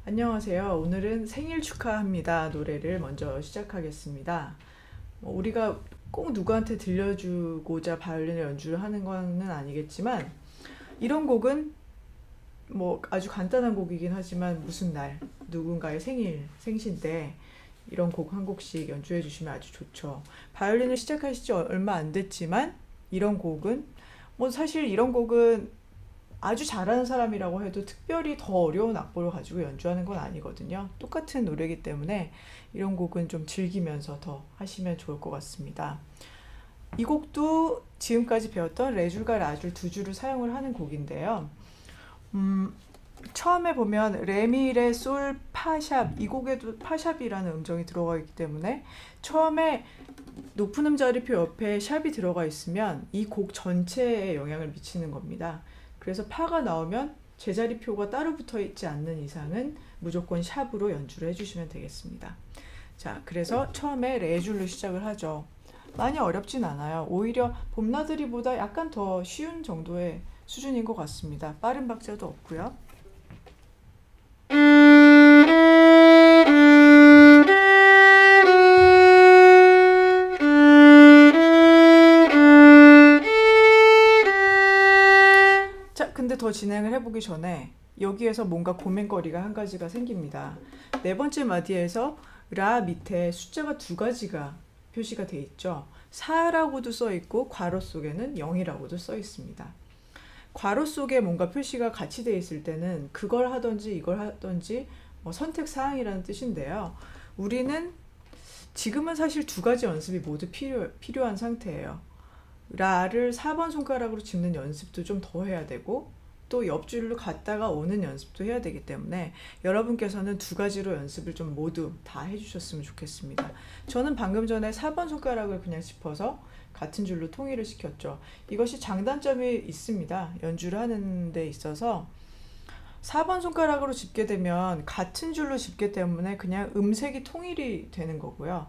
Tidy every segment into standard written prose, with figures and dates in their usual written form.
안녕하세요. 오늘은 생일 축하합니다 노래를 먼저 시작하겠습니다. 우리가 꼭 누구한테 들려주고자 바이올린을 연주를 하는 거는 아니겠지만 이런 곡은 아주 간단한 곡이긴 하지만 무슨 날 누군가의 생신 때 이런 곡 한 곡씩 연주해 주시면 아주 좋죠. 바이올린을 시작하신 지 얼마 안 됐지만 이런 곡은 사실 이런 곡은 아주 잘하는 사람이라고 해도 특별히 더 어려운 악보를 가지고 연주하는 건 아니거든요. 똑같은 노래이기 때문에 이런 곡은 좀 즐기면서 더 하시면 좋을 것 같습니다. 이 곡도 지금까지 배웠던 레줄과 라줄 두 줄을 사용을 하는 곡인데요. 처음에 보면 레미레 솔 파샵, 이 곡에도 파샵이라는 음정이 들어가 있기 때문에 처음에 높은 음자리표 옆에 샵이 들어가 있으면 이 곡 전체에 영향을 미치는 겁니다. 그래서 파가 나오면 제자리표가 따로 붙어 있지 않는 이상은 무조건 샵으로 연주를 해주시면 되겠습니다. 자, 그래서 처음에 레줄로 시작을 하죠. 많이 어렵진 않아요. 오히려 봄나들이보다 약간 더 쉬운 정도의 수준인 것 같습니다. 빠른 박자도 없고요. 자, 근데 더 진행을 해보기 전에 여기에서 뭔가 고민거리가 한 가지가 생깁니다. 네 번째 마디에서 라 밑에 숫자가 두 가지가 표시가 돼 있죠. 4라고도 써 있고 괄호 속에는 0이라고도 써 있습니다. 괄호 속에 뭔가 표시가 같이 돼 있을 때는 그걸 하든지 이걸 하든지 선택 사항이라는 뜻인데요. 우리는 지금은 사실 두 가지 연습이 모두 필요한 상태예요. 라를 4번 손가락으로 짚는 연습도 좀 더 해야 되고 또 옆줄로 갔다가 오는 연습도 해야 되기 때문에 여러분께서는 두 가지로 연습을 좀 모두 다 해주셨으면 좋겠습니다. 저는 방금 전에 4번 손가락을 그냥 짚어서 같은 줄로 통일을 시켰죠. 이것이 장단점이 있습니다. 연주를 하는 데 있어서 4번 손가락으로 짚게 되면 같은 줄로 짚기 때문에 그냥 음색이 통일이 되는 거고요.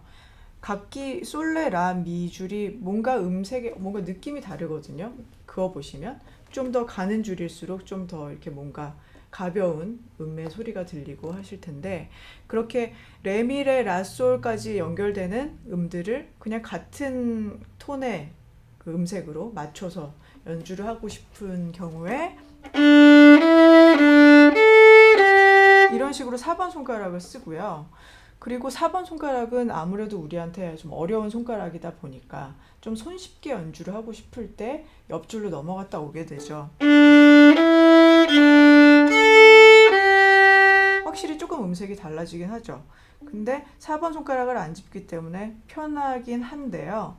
각기 솔레, 라, 미 줄이 뭔가 뭔가 느낌이 다르거든요. 그어 보시면 좀 더 가는 줄일수록 좀 더 이렇게 뭔가 가벼운 음의 소리가 들리고 하실 텐데 그렇게 레미레, 라솔까지 연결되는 음들을 그냥 같은 톤의 그 음색으로 맞춰서 연주를 하고 싶은 경우에 이런 식으로 4번 손가락을 쓰고요. 그리고 4번 손가락은 아무래도 우리한테 좀 어려운 손가락이다 보니까 좀 손쉽게 연주를 하고 싶을 때 옆줄로 넘어갔다 오게 되죠. 확실히 조금 음색이 달라지긴 하죠. 근데 4번 손가락을 안 짚기 때문에 편하긴 한데요.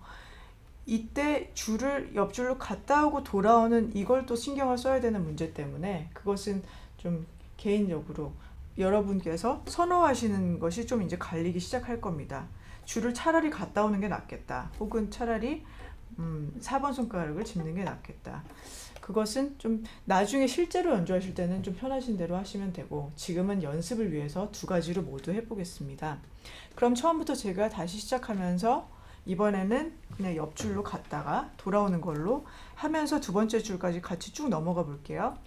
이때 줄을 옆줄로 갔다 오고 돌아오는 이걸 또 신경을 써야 되는 문제 때문에 그것은 좀 개인적으로 여러분께서 선호하시는 것이 좀 이제 갈리기 시작할 겁니다. 줄을 차라리 갔다 오는 게 낫겠다. 혹은 차라리 4번 손가락을 짚는 게 낫겠다. 그것은 좀 나중에 실제로 연주하실 때는 좀 편하신 대로 하시면 되고 지금은 연습을 위해서 두 가지로 모두 해보겠습니다. 그럼 처음부터 제가 다시 시작하면서 이번에는 그냥 옆줄로 갔다가 돌아오는 걸로 하면서 두 번째 줄까지 같이 쭉 넘어가 볼게요.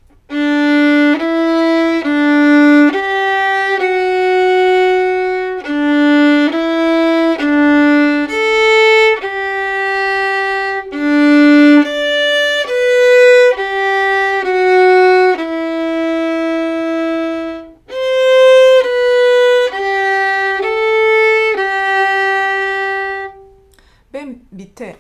맨 밑에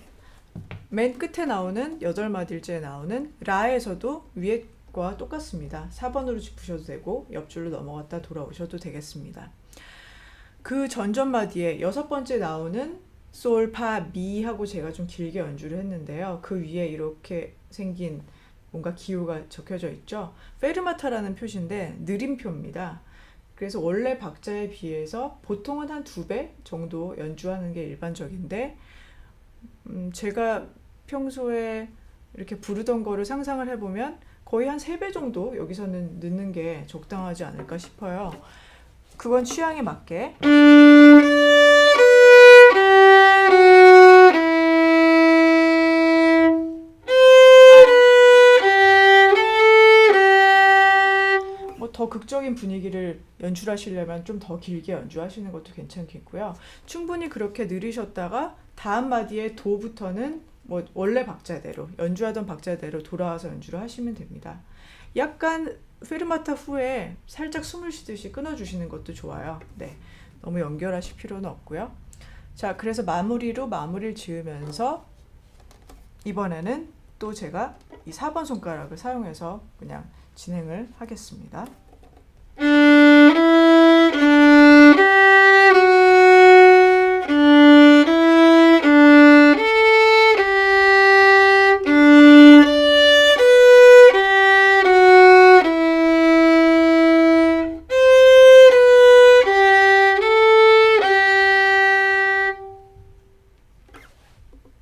맨 끝에 나오는 8마디일째에 나오는 라에서도 위에 거와 똑같습니다. 4번으로 짚으셔도 되고 옆줄로 넘어갔다 돌아오셔도 되겠습니다. 그 전전마디에 6번째 나오는 솔, 파, 미 하고 제가 좀 길게 연주를 했는데요. 그 위에 이렇게 생긴 뭔가 기호가 적혀져 있죠. 페르마타라는 표시인데 느림표입니다. 그래서 원래 박자에 비해서 보통은 한 2배 정도 연주하는 게 일반적인데 제가 평소에 이렇게 부르던 거를 상상을 해보면 거의 한 3배 정도 여기서는 넣는 게 적당하지 않을까 싶어요. 그건 취향에 맞게. 더 극적인 분위기를 연출하시려면 좀 더 길게 연주하시는 것도 괜찮겠고요. 충분히 그렇게 느리셨다가 다음 마디의 도부터는 뭐 원래 박자대로 연주하던 박자대로 돌아와서 연주를 하시면 됩니다. 약간 페르마타 후에 살짝 숨을 쉬듯이 끊어주시는 것도 좋아요. 네, 너무 연결하실 필요는 없고요. 자, 그래서 마무리를 지으면서 이번에는 또 제가 이 4번 손가락을 사용해서 그냥 진행을 하겠습니다.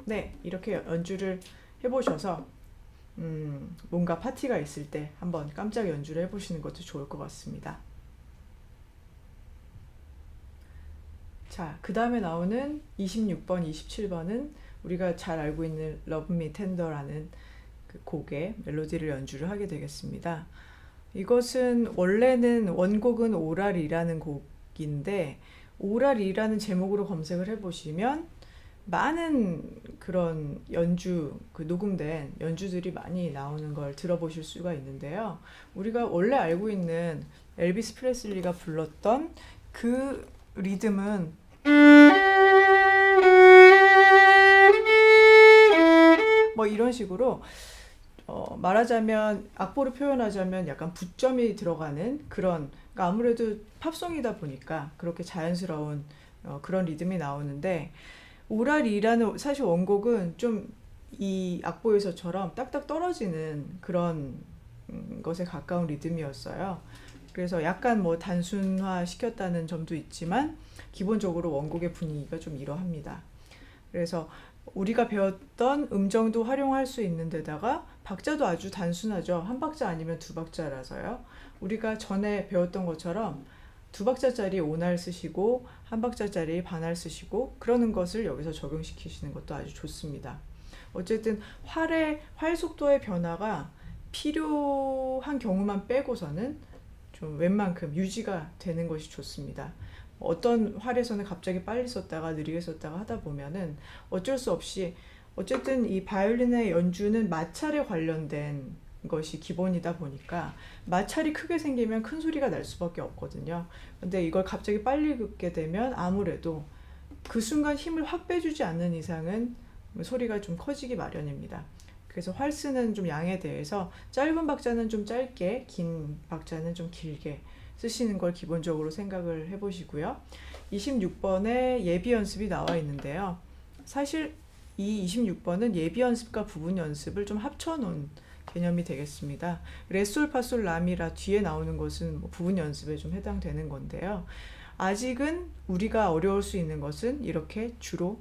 네, 이렇게 연주를 해보셔서 뭔가 파티가 있을 때 한번 깜짝 연주를 해보시는 것도 좋을 것 같습니다. 자, 그 다음에 나오는 26번, 27번은 우리가 잘 알고 있는 Love Me Tender라는 그 곡의 멜로디를 연주를 하게 되겠습니다. 이것은 원래는 원곡은 오랄이라는 곡인데 오랄이라는 제목으로 검색을 해보시면 많은 그런 연주, 그 녹음된 연주들이 많이 나오는 걸 들어보실 수가 있는데요. 우리가 원래 알고 있는 엘비스 프레슬리가 불렀던 그 리듬은 뭐 이런 식으로 말하자면 악보로 표현하자면 약간 붙점이 들어가는 그런, 그러니까 아무래도 팝송이다 보니까 그렇게 자연스러운 그런 리듬이 나오는데 오랄이라는 사실 원곡은 좀 이 악보에서처럼 딱딱 떨어지는 그런 것에 가까운 리듬이었어요. 그래서 약간 뭐 단순화 시켰다는 점도 있지만 기본적으로 원곡의 분위기가 좀 이러합니다. 그래서 우리가 배웠던 음정도 활용할 수 있는 데다가 박자도 아주 단순하죠. 한 박자 아니면 두 박자라서요. 우리가 전에 배웠던 것처럼 두 박자짜리 오날 쓰시고 한 박자짜리 반할 쓰시고 그러는 것을 여기서 적용시키시는 것도 아주 좋습니다. 어쨌든 활 속도의 변화가 필요한 경우만 빼고서는 좀 웬만큼 유지가 되는 것이 좋습니다. 어떤 활에서는 갑자기 빨리 썼다가 느리게 썼다가 하다 보면은 어쩔 수 없이 어쨌든 이 바이올린의 연주는 마찰에 관련된 것이 기본이다 보니까 마찰이 크게 생기면 큰 소리가 날 수밖에 없거든요. 근데 이걸 갑자기 빨리 긋게 되면 아무래도 그 순간 힘을 확 빼주지 않는 이상은 소리가 좀 커지기 마련입니다. 그래서 활 쓰는 좀 양에 대해서 짧은 박자는 좀 짧게, 긴 박자는 좀 길게 쓰시는 걸 기본적으로 생각을 해보시고요. 26번에 예비 연습이 나와 있는데요. 사실 이 26번은 예비 연습과 부분 연습을 좀 합쳐놓은 개념이 되겠습니다. 레솔 파솔 라미라 뒤에 나오는 것은 뭐 부분 연습에 좀 해당되는 건데요. 아직은 우리가 어려울 수 있는 것은 이렇게 주로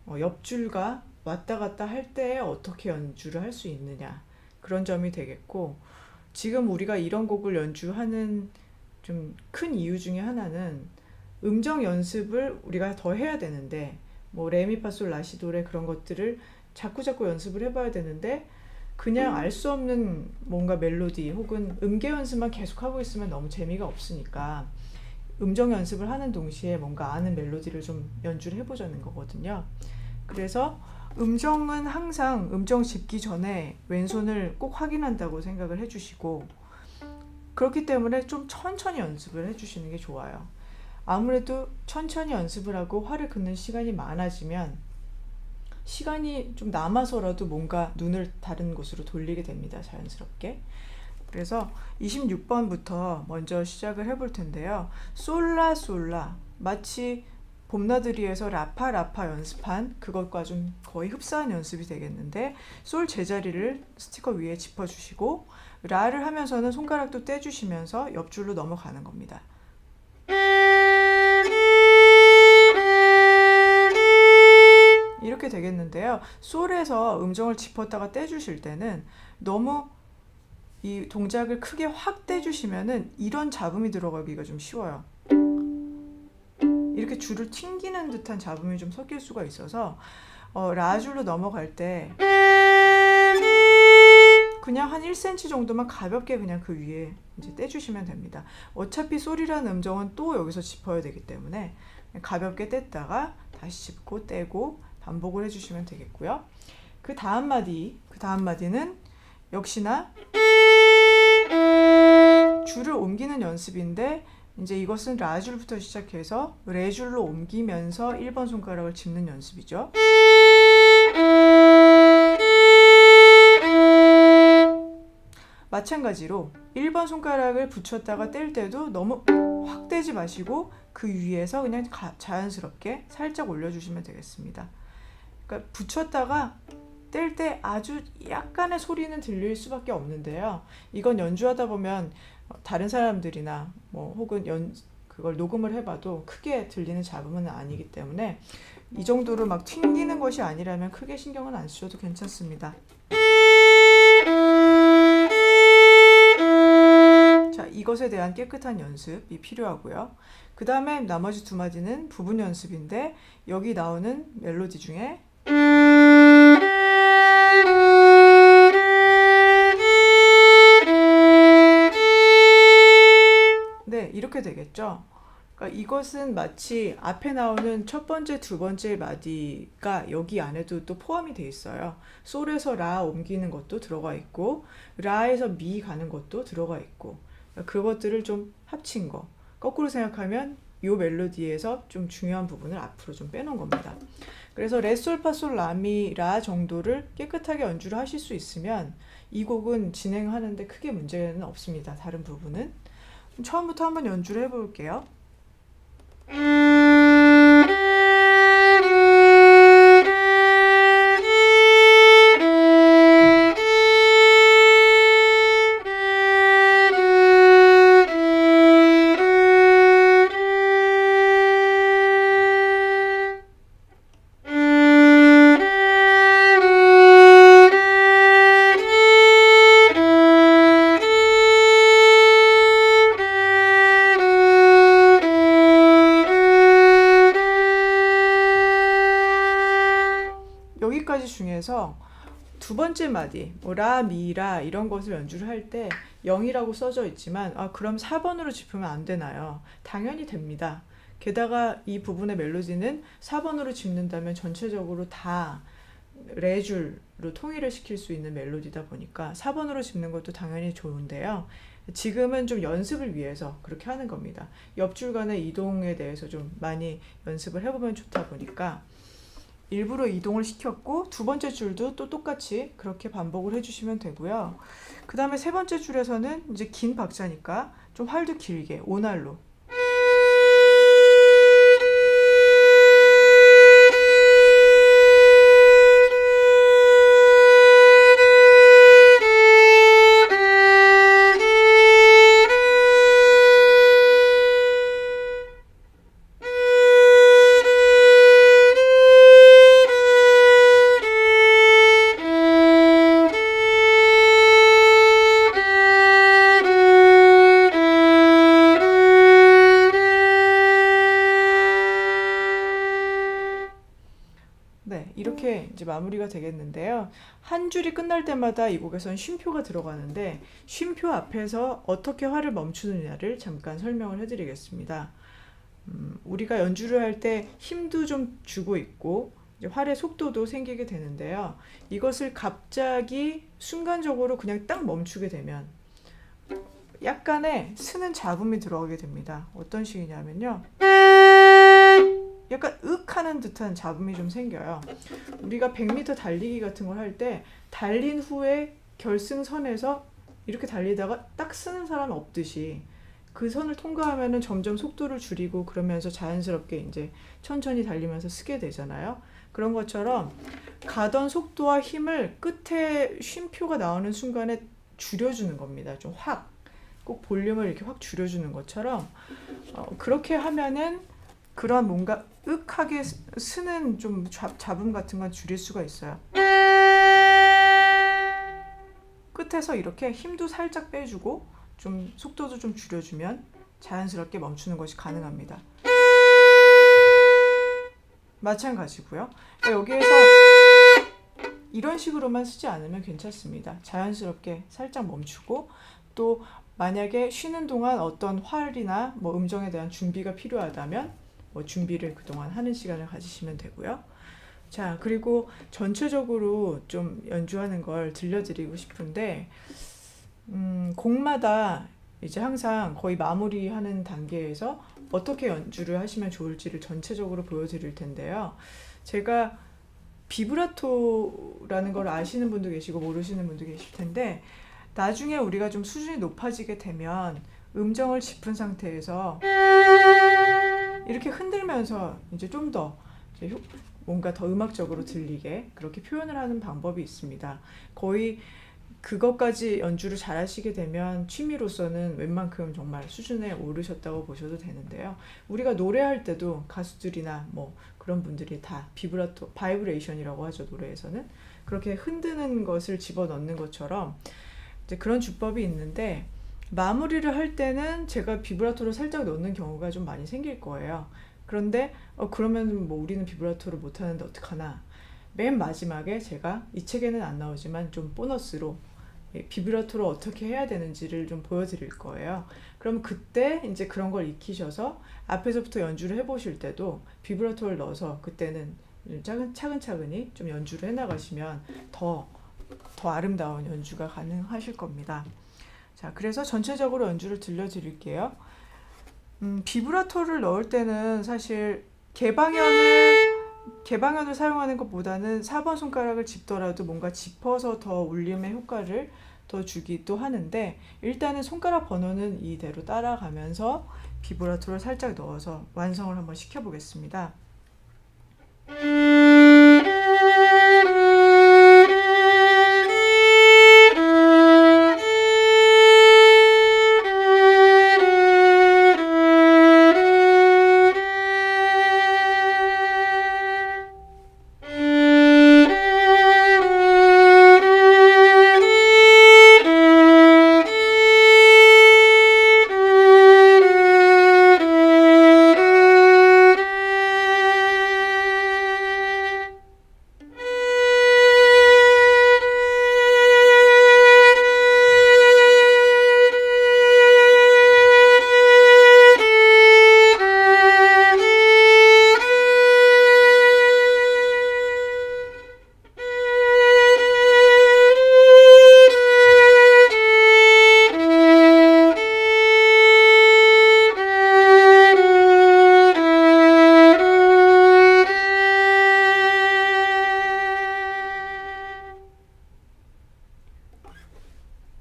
옆줄과 왔다 갔다 할 때 어떻게 연주를 할 수 있느냐, 그런 점이 되겠고, 지금 우리가 이런 곡을 연주하는 좀 큰 이유 중에 하나는 음정 연습을 우리가 더 해야 되는데, 뭐 레미파솔 라시도레 그런 것들을 자꾸자꾸 연습을 해봐야 되는데 그냥 알 수 없는 뭔가 멜로디 혹은 음계 연습만 계속하고 있으면 너무 재미가 없으니까 음정 연습을 하는 동시에 뭔가 아는 멜로디를 좀 연주를 해보자는 거거든요. 그래서 음정은 항상 음정 짚기 전에 왼손을 꼭 확인한다고 생각을 해주시고, 그렇기 때문에 좀 천천히 연습을 해주시는 게 좋아요. 아무래도 천천히 연습을 하고 활을 긋는 시간이 많아지면 시간이 좀 남아서라도 뭔가 눈을 다른 곳으로 돌리게 됩니다, 자연스럽게. 그래서 26번부터 먼저 시작을 해볼 텐데요. 솔라 솔라, 마치 봄나들이에서 라파 라파 연습한 그것과 좀 거의 흡사한 연습이 되겠는데, 솔 제자리를 스티커 위에 짚어주시고 라를 하면서는 손가락도 떼주시면서 옆줄로 넘어가는 겁니다. 이렇게 되겠는데요. 솔에서 음정을 짚었다가 떼주실 때는 너무 이 동작을 크게 확 떼주시면은 이런 잡음이 들어가기가 좀 쉬워요. 이렇게 줄을 튕기는 듯한 잡음이 좀 섞일 수가 있어서 라줄로 넘어갈 때 그냥 한 1cm 정도만 가볍게 그냥 그 위에 이제 떼주시면 됩니다. 어차피 솔이라는 음정은 또 여기서 짚어야 되기 때문에 가볍게 뗐다가 다시 짚고 떼고 반복을 해주시면 되겠고요. 그 다음 마디는 역시나 줄을 옮기는 연습인데 이제 이것은 라줄부터 시작해서 레줄로 옮기면서 1번 손가락을 짚는 연습이죠. 마찬가지로 1번 손가락을 붙였다가 뗄 때도 너무 확 떼지 마시고 그 위에서 그냥 자연스럽게 살짝 올려주시면 되겠습니다. 그러니까 붙였다가 뗄 때 아주 약간의 소리는 들릴 수밖에 없는데요. 이건 연주하다 보면 다른 사람들이나 뭐 혹은 그걸 녹음을 해봐도 크게 들리는 잡음은 아니기 때문에 이 정도로 막 튕기는 것이 아니라면 크게 신경은 안 쓰셔도 괜찮습니다. 자, 이것에 대한 깨끗한 연습이 필요하고요. 그 다음에 나머지 두 마디는 부분 연습인데 여기 나오는 멜로디 중에 네, 이렇게 되겠죠. 그러니까 이것은 마치 앞에 나오는 첫 번째, 두 번째 마디가 여기 안에도 또 포함이 돼 있어요. 솔에서 라 옮기는 것도 들어가 있고 라에서 미 가는 것도 들어가 있고 그것들을 좀 합친 거. 거꾸로 생각하면 이 멜로디에서 좀 중요한 부분을 앞으로 좀 빼놓은 겁니다. 그래서 레, 솔, 파, 솔, 라, 미, 라 정도를 깨끗하게 연주를 하실 수 있으면 이 곡은 진행하는데 크게 문제는 없습니다. 다른 부분은. 처음부터 한번 연주를 해볼게요. 여기까지 중에서 두 번째 마디, 뭐 라, 미, 라 이런 것을 연주를 할 때 0이라고 써져 있지만 그럼 4번으로 짚으면 안 되나요? 당연히 됩니다. 게다가 이 부분의 멜로디는 4번으로 짚는다면 전체적으로 다 레줄로 통일을 시킬 수 있는 멜로디다 보니까 4번으로 짚는 것도 당연히 좋은데요. 지금은 좀 연습을 위해서 그렇게 하는 겁니다. 옆줄 간의 이동에 대해서 좀 많이 연습을 해보면 좋다 보니까 일부러 이동을 시켰고 두 번째 줄도 또 똑같이 그렇게 반복을 해주시면 되고요. 그 다음에 세 번째 줄에서는 이제 긴 박자니까 좀 활도 길게 오날로 네, 이렇게 이제 마무리가 되겠는데요. 한 줄이 끝날 때마다 이 곡에서는 쉼표가 들어가는데 쉼표 앞에서 어떻게 활을 멈추느냐를 잠깐 설명을 해드리겠습니다. 우리가 연주를 할 때 힘도 좀 주고 있고 이제 활의 속도도 생기게 되는데요. 이것을 갑자기 순간적으로 그냥 딱 멈추게 되면 약간의 스는 잡음이 들어가게 됩니다. 어떤 식이냐면요. 약간 윽 하는 듯한 잡음이 좀 생겨요. 우리가 100m 달리기 같은 걸 할 때 달린 후에 결승선에서 이렇게 달리다가 딱 쓰는 사람 없듯이 그 선을 통과하면은 점점 속도를 줄이고 그러면서 자연스럽게 이제 천천히 달리면서 쓰게 되잖아요. 그런 것처럼 가던 속도와 힘을 끝에 쉼표가 나오는 순간에 줄여주는 겁니다. 좀 확, 꼭 볼륨을 이렇게 확 줄여주는 것처럼 그렇게 하면은 그런 뭔가 윽하게 쓰는 좀 잡음 같은 건 줄일 수가 있어요. 끝에서 이렇게 힘도 살짝 빼주고 좀 속도도 좀 줄여주면 자연스럽게 멈추는 것이 가능합니다. 마찬가지고요. 그러니까 여기에서 이런 식으로만 쓰지 않으면 괜찮습니다. 자연스럽게 살짝 멈추고 또 만약에 쉬는 동안 어떤 활이나 뭐 음정에 대한 준비가 필요하다면 뭐 준비를 그동안 하는 시간을 가지시면 되고요. 자, 그리고 전체적으로 좀 연주하는 걸 들려드리고 싶은데 곡마다 이제 항상 거의 마무리하는 단계에서 어떻게 연주를 하시면 좋을지를 전체적으로 보여드릴 텐데요. 제가 비브라토라는 걸 아시는 분도 계시고 모르시는 분도 계실 텐데 나중에 우리가 좀 수준이 높아지게 되면 음정을 짚은 상태에서 이렇게 흔들면서 이제 좀 더 뭔가 더 음악적으로 들리게 그렇게 표현을 하는 방법이 있습니다. 거의 그것까지 연주를 잘 하시게 되면 취미로서는 웬만큼 정말 수준에 오르셨다고 보셔도 되는데요. 우리가 노래할 때도 가수들이나 뭐 그런 분들이 다 비브라토, 바이브레이션이라고 하죠, 노래에서는. 그렇게 흔드는 것을 집어넣는 것처럼 이제 그런 주법이 있는데 마무리를 할 때는 제가 비브라토를 살짝 넣는 경우가 좀 많이 생길 거예요. 그런데 그러면 뭐 우리는 비브라토를 못하는데 어떡하나. 맨 마지막에 제가 이 책에는 안 나오지만 좀 보너스로 비브라토를 어떻게 해야 되는지를 좀 보여드릴 거예요. 그럼 그때 이제 그런 걸 익히셔서 앞에서부터 연주를 해보실 때도 비브라토를 넣어서 그때는 차근차근히 좀 연주를 해나가시면 더 아름다운 연주가 가능하실 겁니다. 자, 그래서 전체적으로 연주를 들려드릴게요. 비브라토를 넣을 때는 사실 개방현을 사용하는 것보다는 4번 손가락을 짚더라도 뭔가 짚어서 더 울림의 효과를 더 주기도 하는데 일단은 손가락 번호는 이대로 따라가면서 비브라토를 살짝 넣어서 완성을 한번 시켜보겠습니다.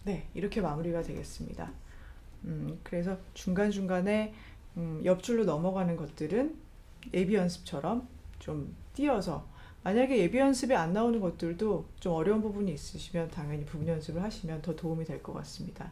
네, 이렇게 마무리가 되겠습니다. 그래서 중간중간에 옆줄로 넘어가는 것들은 예비 연습처럼 좀 띄어서 만약에 예비 연습에 안 나오는 것들도 좀 어려운 부분이 있으시면 당연히 부분 연습을 하시면 더 도움이 될 것 같습니다.